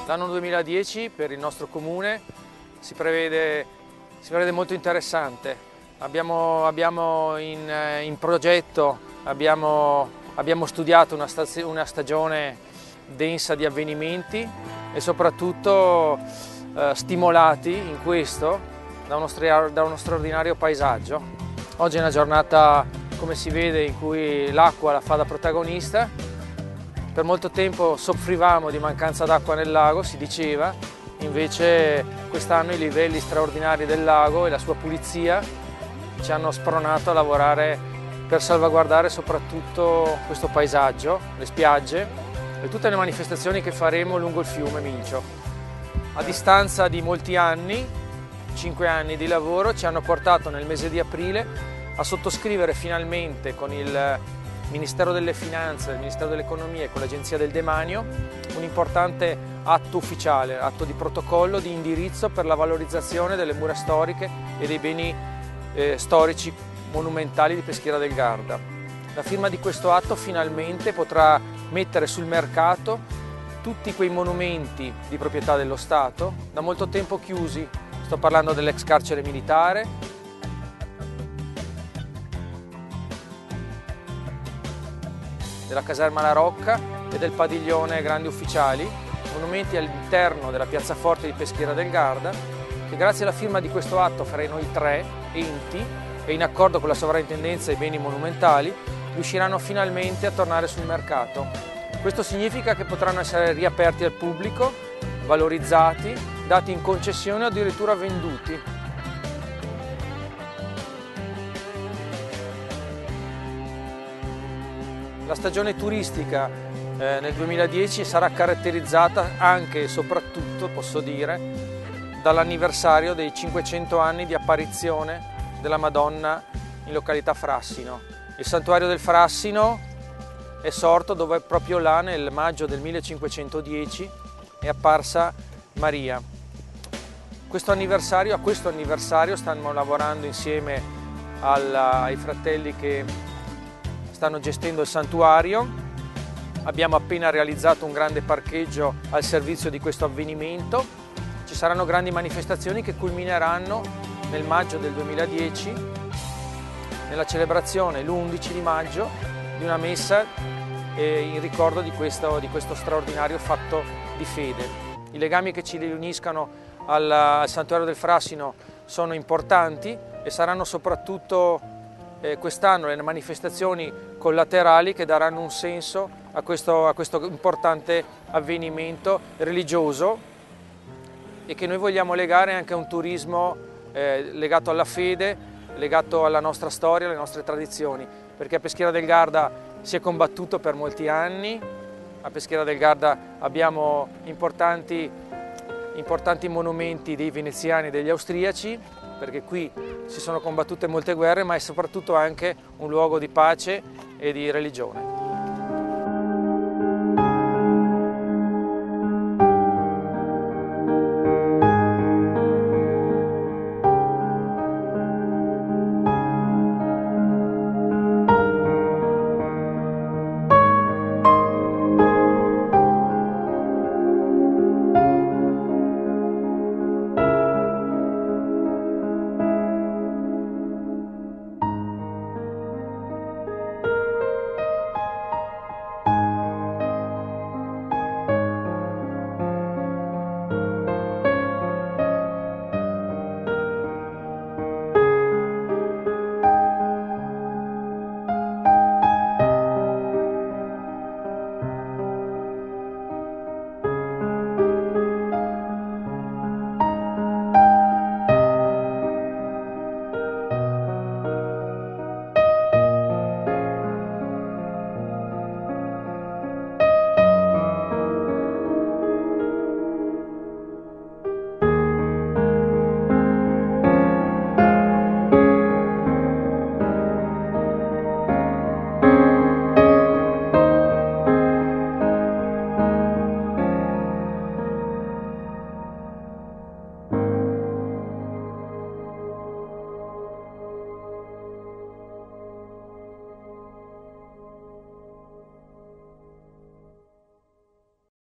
L'anno 2010 per il nostro comune si prevede molto interessante. Abbiamo in progetto, abbiamo studiato una stagione densa di avvenimenti e soprattutto stimolati in questo da uno straordinario paesaggio. Oggi è una giornata, come si vede, in cui l'acqua la fa da protagonista. Per molto tempo soffrivamo di mancanza d'acqua nel lago, si diceva, invece quest'anno i livelli straordinari del lago e la sua pulizia ci hanno spronato a lavorare per salvaguardare soprattutto questo paesaggio, le spiagge e tutte le manifestazioni che faremo lungo il fiume Mincio. A distanza di molti anni, 5 anni di lavoro, ci hanno portato nel mese di aprile a sottoscrivere finalmente con il Ministero delle Finanze, il Ministero dell'Economia e con l'Agenzia del Demanio un importante atto ufficiale, atto di protocollo di indirizzo per la valorizzazione delle mura storiche e dei beni storici monumentali di Peschiera del Garda. La firma di questo atto finalmente potrà mettere sul mercato tutti quei monumenti di proprietà dello Stato da molto tempo chiusi. Sto parlando dell'ex carcere militare, della caserma La Rocca e del padiglione Grandi Ufficiali, monumenti all'interno della piazzaforte di Peschiera del Garda, che grazie alla firma di questo atto fra noi 3 enti e in accordo con la Sovrintendenza ai beni monumentali riusciranno finalmente a tornare sul mercato. Questo significa che potranno essere riaperti al pubblico, valorizzati, dati in concessione o addirittura venduti. La stagione turistica nel 2010 sarà caratterizzata anche e soprattutto, posso dire, dall'anniversario dei 500 anni di apparizione della Madonna in località Frassino. Il santuario del Frassino è sorto dove proprio là nel maggio del 1510 è apparsa Maria. A questo anniversario stanno lavorando insieme ai fratelli che stanno gestendo il santuario. Abbiamo appena realizzato un grande parcheggio al servizio di questo avvenimento. Ci saranno grandi manifestazioni che culmineranno nel maggio del 2010 nella celebrazione l'11 di maggio di una messa in ricordo di questo straordinario fatto di fede. I legami che ci riuniscono al santuario del Frassino sono importanti e saranno soprattutto quest'anno le manifestazioni collaterali che daranno un senso a questo importante avvenimento religioso e che noi vogliamo legare anche a un turismo legato alla fede, legato alla nostra storia, alle nostre tradizioni, perché a Peschiera del Garda si è combattuto per molti anni. A Peschiera del Garda abbiamo importanti monumenti dei veneziani e degli austriaci, perché qui si sono combattute molte guerre, ma è soprattutto anche un luogo di pace e di religione.